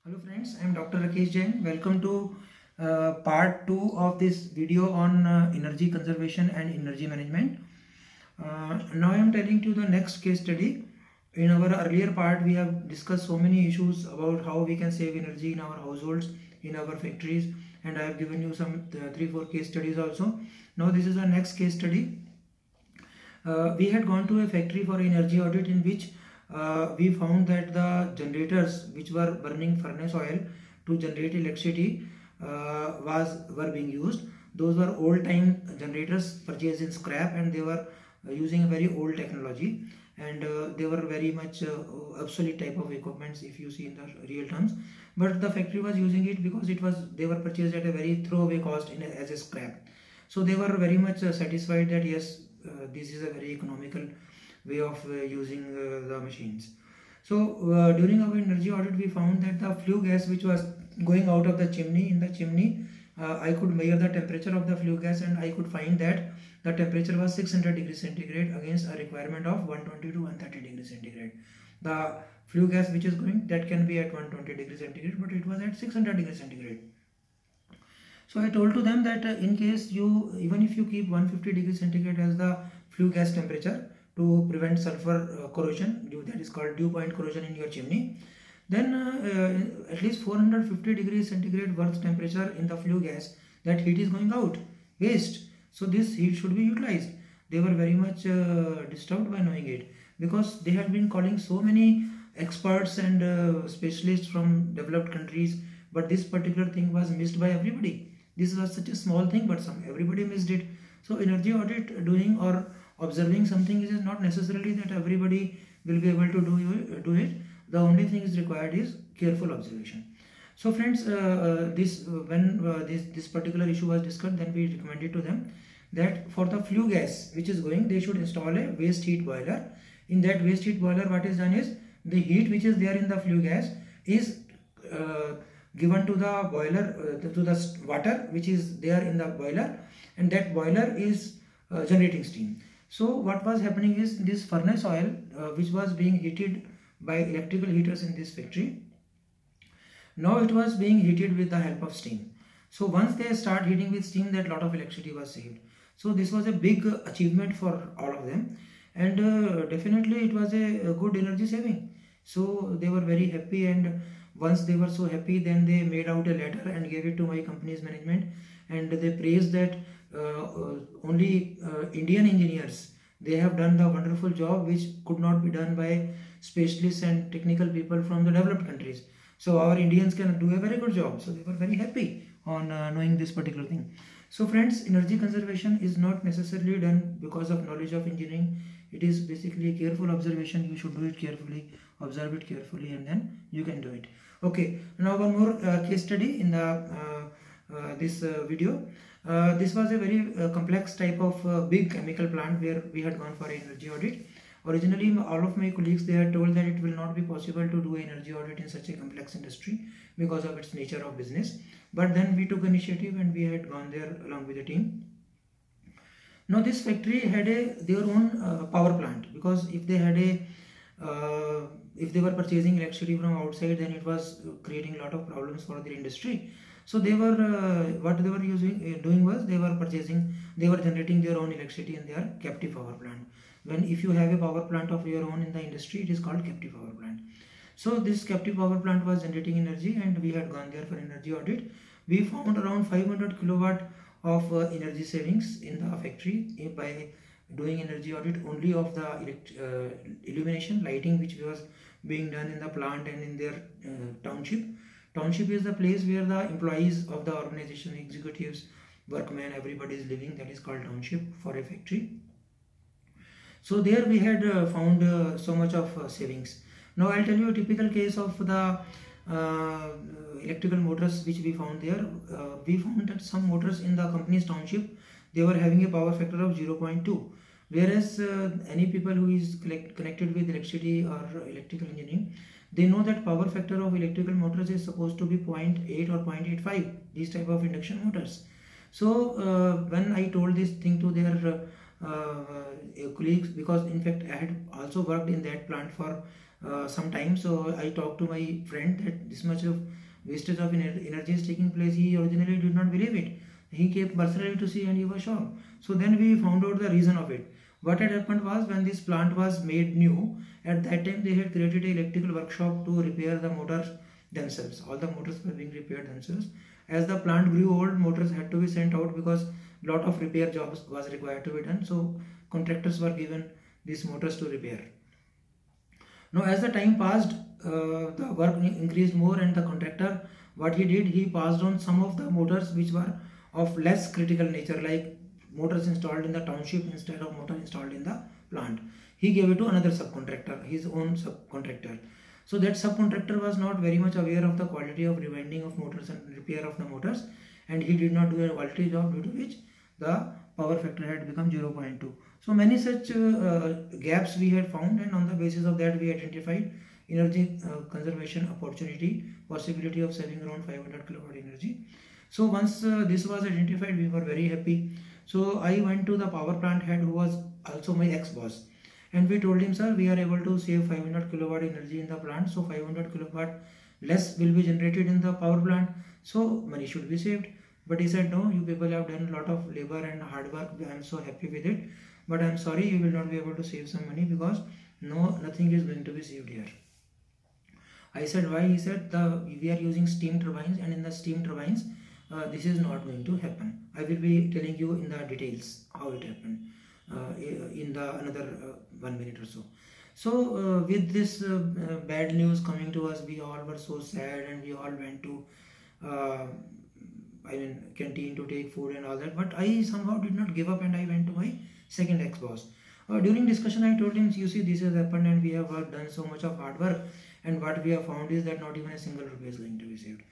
Hello friends, I am Dr. Rakesh Jain. Welcome to part 2 of this video on energy conservation and energy management. Now I am telling you the next case study. In our earlier part we have discussed so many issues about how we can save energy in our households, in our factories, and I have given you some 3-4 case studies also. Now this is our next case study. We had gone to a factory for energy audit in which we found that the generators which were burning furnace oil to generate electricity were being used. Those were old time generators purchased in scrap, and they were using a very old technology, and they were very much obsolete type of equipments if you see in the real terms. But the factory was using it because they were purchased at a very throwaway cost as a scrap. So they were very much satisfied that yes, this is a very economical way of using the machines. So during our energy audit we found that the flue gas which was going out of the chimney, I could measure the temperature of the flue gas, and I could find that the temperature was 600 degrees centigrade against a requirement of 120 to 130 degrees centigrade. The flue gas which is going, that can be at 120 degrees centigrade, but it was at 600 degrees centigrade. So I told to them that in case even if you keep 150 degrees centigrade as the flue gas temperature to prevent sulfur corrosion, that is called dew point corrosion in your chimney, then at least 450 degrees centigrade worth temperature in the flue gas, that heat is going out, waste. So this heat should be utilized. They were very much disturbed by knowing it, because they had been calling so many experts and specialists from developed countries, but this particular thing was missed by everybody. This was such a small thing, but everybody missed it. So energy audit doing or observing something is not necessarily that everybody will be able to do it. The only thing is required is careful observation. So friends, when this particular issue was discussed, then we recommended to them that for the flue gas which is going, they should install a waste heat boiler. In that waste heat boiler, what is done is the heat which is there in the flue gas is given to the boiler, to the water which is there in the boiler, and that boiler is generating steam. So what was happening is this furnace oil which was being heated by electrical heaters in this factory, now it was being heated with the help of steam. So once they start heating with steam, that lot of electricity was saved. So this was a big achievement for all of them, and definitely it was a good energy saving. So they were very happy, and once they were so happy, then they made out a letter and gave it to my company's management, and they praised that only Indian engineers, they have done the wonderful job which could not be done by specialists and technical people from the developed countries. So our Indians can do a very good job. So they were very happy on knowing this particular thing. So friends, energy conservation is not necessarily done because of knowledge of engineering. It is basically careful observation. You should do it carefully, observe it carefully, and then you can do it. Okay, now one more case study in the this video. This was a very complex type of big chemical plant where we had gone for an energy audit. Originally, all of my colleagues, they had told that it will not be possible to do an energy audit in such a complex industry because of its nature of business. But then we took initiative and we had gone there along with the team. Now this factory had their own power plant, because if they had if they were purchasing electricity from outside, then it was creating a lot of problems for the industry. So they were what they were doing was they were generating their own electricity in their captive power plant. If you have a power plant of your own in the industry, it is called captive power plant. So this captive power plant was generating energy, and we had gone there for energy audit. We found around 500 kilowatt of energy savings in the factory by doing energy audit only of the illumination lighting which was being done in the plant and in their township. Township is the place where the employees of the organization, executives, workmen, everybody is living. That is called township for a factory. So there we had found so much of savings. Now I'll tell you a typical case of the electrical motors which we found there. We found that some motors in the company's township, they were having a power factor of 0.2, whereas any people who is connected with electricity or electrical engineering, they know that power factor of electrical motors is supposed to be 0.8 or 0.85, these type of induction motors. So when I told this thing to their colleagues, because in fact I had also worked in that plant for some time. So I talked to my friend that this much of wastage of energy is taking place. He originally did not believe it. He came personally to see and he was shocked. So then we found out the reason of it. What had happened was, when this plant was made new, at that time they had created an electrical workshop to repair the motors themselves. All the motors were being repaired themselves. As the plant grew old, motors had to be sent out because lot of repair jobs was required to be done. So contractors were given these motors to repair. Now as the time passed, the work increased more, and the contractor, what he did, he passed on some of the motors which were of less critical nature, like motors installed in the township instead of motor installed in the plant. He gave it to another subcontractor, his own subcontractor. So that subcontractor was not very much aware of the quality of rewinding of motors and repair of the motors, and he did not do a quality job, due to which the power factor had become 0.2. So many such gaps we had found, and on the basis of that we identified energy conservation opportunity, possibility of saving around 500 kilowatt energy. So once this was identified, we were very happy. So I went to the power plant head, who was also my ex-boss, and we told him, sir, we are able to save 500 kilowatt energy in the plant, so 500 kilowatt less will be generated in the power plant, so money should be saved. But he said, no, you people have done a lot of labor and hard work, I am so happy with it, but I am sorry, you will not be able to save some money, because nothing is going to be saved here. I said, why? He said, we are using steam turbines, and in the steam turbines this is not going to happen. I will be telling you in the details how it happened in the another 1 minute or so. So with this bad news coming to us, we all were so sad, and we all went to canteen to take food and all that. But I somehow did not give up, and I went to my second ex-boss. During discussion, I told him, you see, this has happened, and we have done so much of hard work, and what we have found is that not even a single rupee is going to be saved.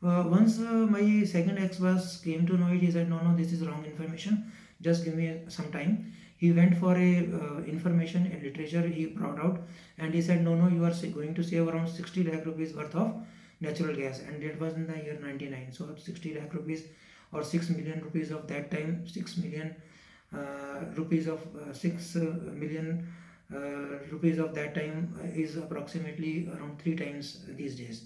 Once my second ex-boss came to know it, he said, no, this is wrong information, just give me some time. He went for a information and literature he brought out, and he said, no, you are going to save around 60 lakh rupees worth of natural gas, and that was in the year 99. So 60 lakh rupees or 6 million rupees of that time, 6 million rupees of 6 million rupees of that time is approximately around 3 times these days.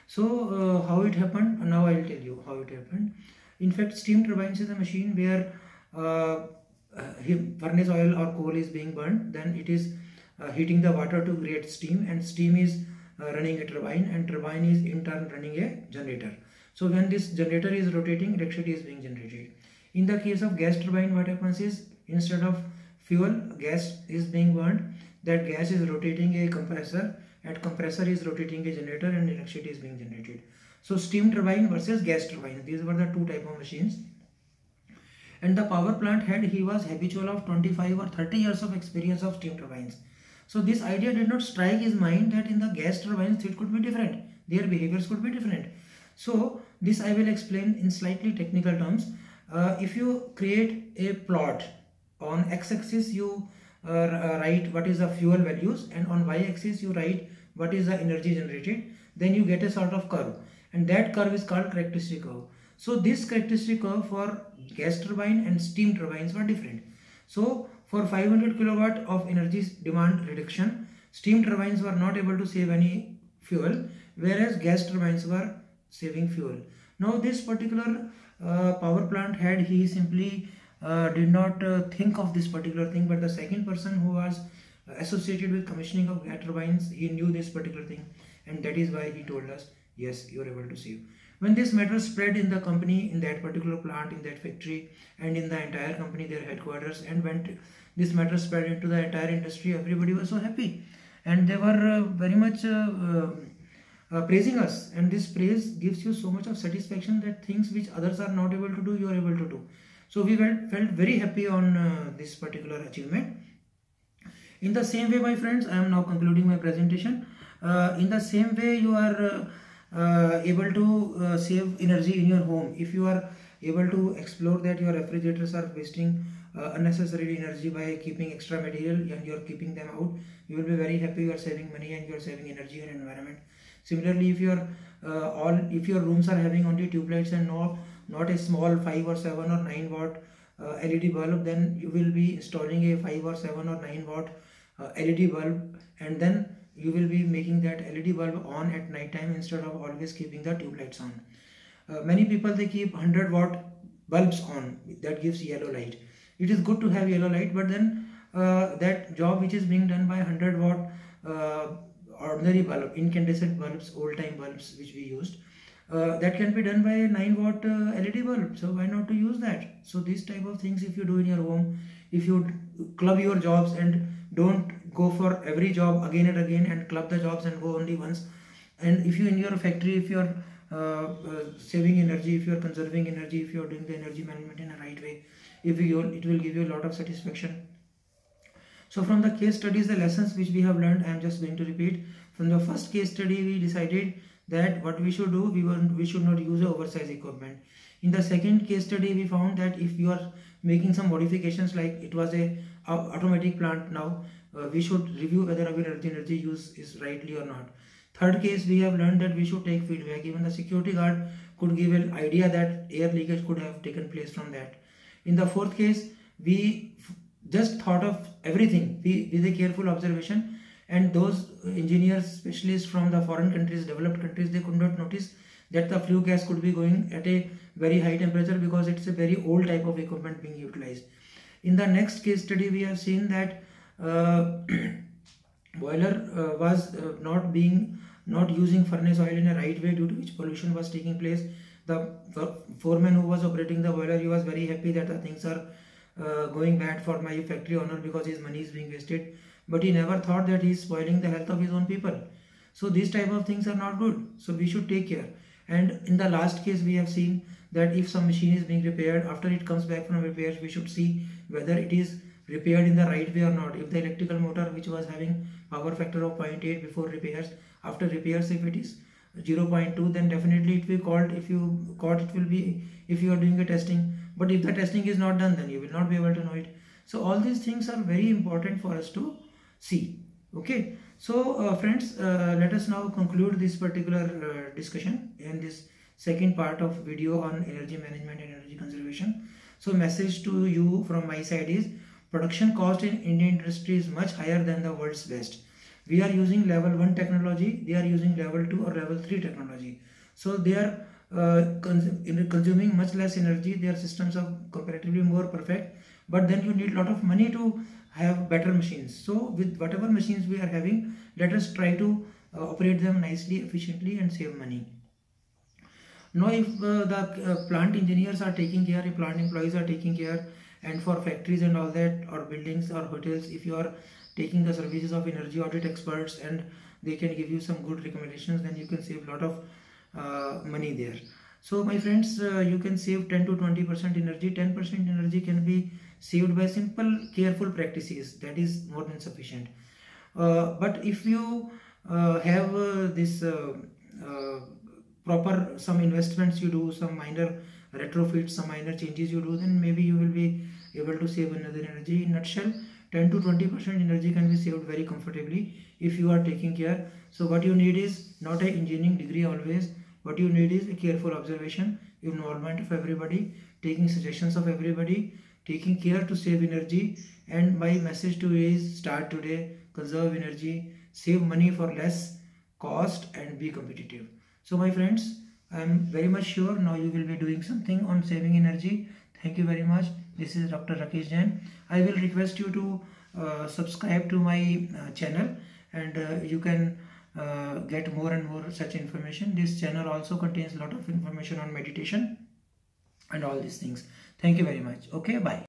So how it happened? Now I will tell you how it happened. In fact, steam turbines is a machine where furnace oil or coal is being burned, then it is heating the water to create steam, and steam is running a turbine, and turbine is in turn running a generator. So when this generator is rotating, electricity is being generated. In the case of gas turbine, what happens is, instead of fuel, gas is being burned. That gas is rotating a compressor, and compressor is rotating a generator, and electricity is being generated. So steam turbine versus gas turbine, these were the two type of machines. And the power plant head, he was habitual of 25 or 30 years of experience of steam turbines. So this idea did not strike his mind that in the gas turbines it could be different, their behaviors could be different. So this I will explain in slightly technical terms. If you create a plot, on x-axis you write what is the fuel values, and on y-axis you write what is the energy generated, then you get a sort of curve, and that curve is called characteristic curve. So this characteristic curve for gas turbine and steam turbines were different. So for 500 kilowatt of energy demand reduction, steam turbines were not able to save any fuel, whereas gas turbines were saving fuel. Now this particular power plant head, he simply did not think of this particular thing, but the second person who was associated with commissioning of gas turbines, he knew this particular thing, and that is why he told us, yes, you are able to save. When this matter spread in the company, in that particular plant, in that factory, and in the entire company, their headquarters, and when this matter spread into the entire industry, everybody was so happy, and they were very much praising us, and this praise gives you so much of satisfaction that things which others are not able to do, you are able to do. So we felt very happy on this particular achievement. In the same way, my friends, I am now concluding my presentation. In the same way, you are able to save energy in your home. If you are able to explore that your refrigerators are wasting unnecessary energy by keeping extra material, and you are keeping them out, you will be very happy. You are saving money and you are saving energy and environment. Similarly, if your rooms are having only tube lights and not a small 5 or 7 or 9 watt LED bulb, then you will be installing a 5 or 7 or 9 watt LED bulb, and then you will be making that LED bulb on at night time instead of always keeping the tube lights on. Many people, they keep 100-watt bulbs on, that gives yellow light. It is good to have yellow light, but then that job which is being done by 100-watt ordinary bulb, incandescent bulbs, old time bulbs which we used, that can be done by a 9-watt LED bulb. So why not to use that? So these type of things, if you do in your home, if you club your jobs and don't go for every job again and again and club the jobs and go only once, and if you in your factory, if you are saving energy, if you are conserving energy, if you are doing the energy management in a right way, it will give you a lot of satisfaction. So from the case studies, the lessons which we have learned, I am just going to repeat. From the first case study, we decided that what we should do, we should not use oversized equipment. In the second case study, we found that if you are making some modifications, like it was a automatic plant now, we should review whether our energy use is rightly or not. Third case, we have learned that we should take feedback. Even the security guard could give an idea that air leakage could have taken place from that. In the fourth case, we just thought of everything with a careful observation, and those engineers, specialists from the foreign countries, developed countries, they could not notice that the flue gas could be going at a very high temperature because it's a very old type of equipment being utilized. In the next case study, we have seen that boiler was not using furnace oil in a right way, due to which pollution was taking place. The foreman who was operating the boiler, he was very happy that the things are going bad for my factory owner because his money is being wasted, but he never thought that he is spoiling the health of his own people. So these type of things are not good, so we should take care. And in the last case, we have seen that if some machine is being repaired, after it comes back from repairs, we should see whether it is repaired in the right way or not. If the electrical motor, which was having power factor of 0.8 before repairs, after repairs, if it is 0.2, then definitely it will be called. If you caught, it will be if you are doing a testing. But if the testing is not done, then you will not be able to know it. So all these things are very important for us to see. Okay, so friends, let us now conclude this particular discussion in this second part of video on energy management and energy conservation. So message to you from my side is, production cost in Indian industry is much higher than the world's best. We are using level 1 technology, they are using level 2 or level 3 technology. So they are consuming much less energy, their systems are comparatively more perfect, but then you need a lot of money to have better machines. So with whatever machines we are having, let us try to operate them nicely, efficiently, and save money. Now if the plant engineers are taking care, if plant employees are taking care, and for factories and all that, or buildings or hotels, if you are taking the services of energy audit experts and they can give you some good recommendations, then you can save a lot of money there. So my friends, you can save 10 to 20% energy. 10% energy can be saved by simple careful practices, that is more than sufficient. But if you have this proper some investments you do, some minor retrofits, some minor changes you do, then maybe you will be able to save another energy. In nutshell, 10 to 20% energy can be saved very comfortably if you are taking care. So what you need is not an engineering degree always. What you need is a careful observation, involvement of everybody, taking suggestions of everybody, taking care to save energy. And my message to you is, start today, conserve energy, save money for less cost, and be competitive. So my friends, I am very much sure now you will be doing something on saving energy. Thank you very much. This is Dr. Rakesh Jain. I will request you to subscribe to my channel, and you can get more and more such information. This channel also contains a lot of information on meditation and all these things. Thank you very much. Okay, bye.